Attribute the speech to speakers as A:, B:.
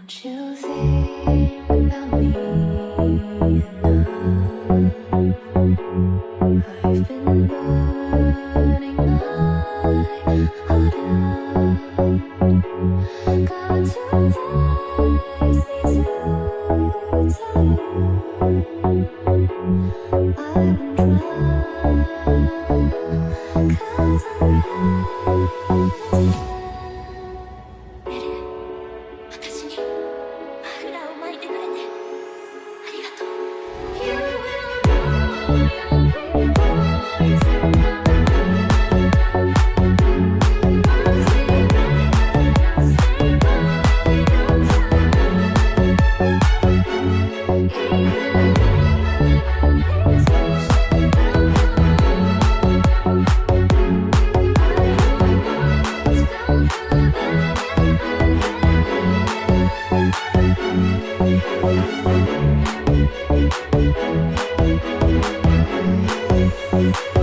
A: you think about me enough? I've been burning my heart out. Got two things need to tell you. I've been trying, 'cause I'm ready. 私にマフラーを巻いてくれてありがとう。You will know your voice. Stay by your side.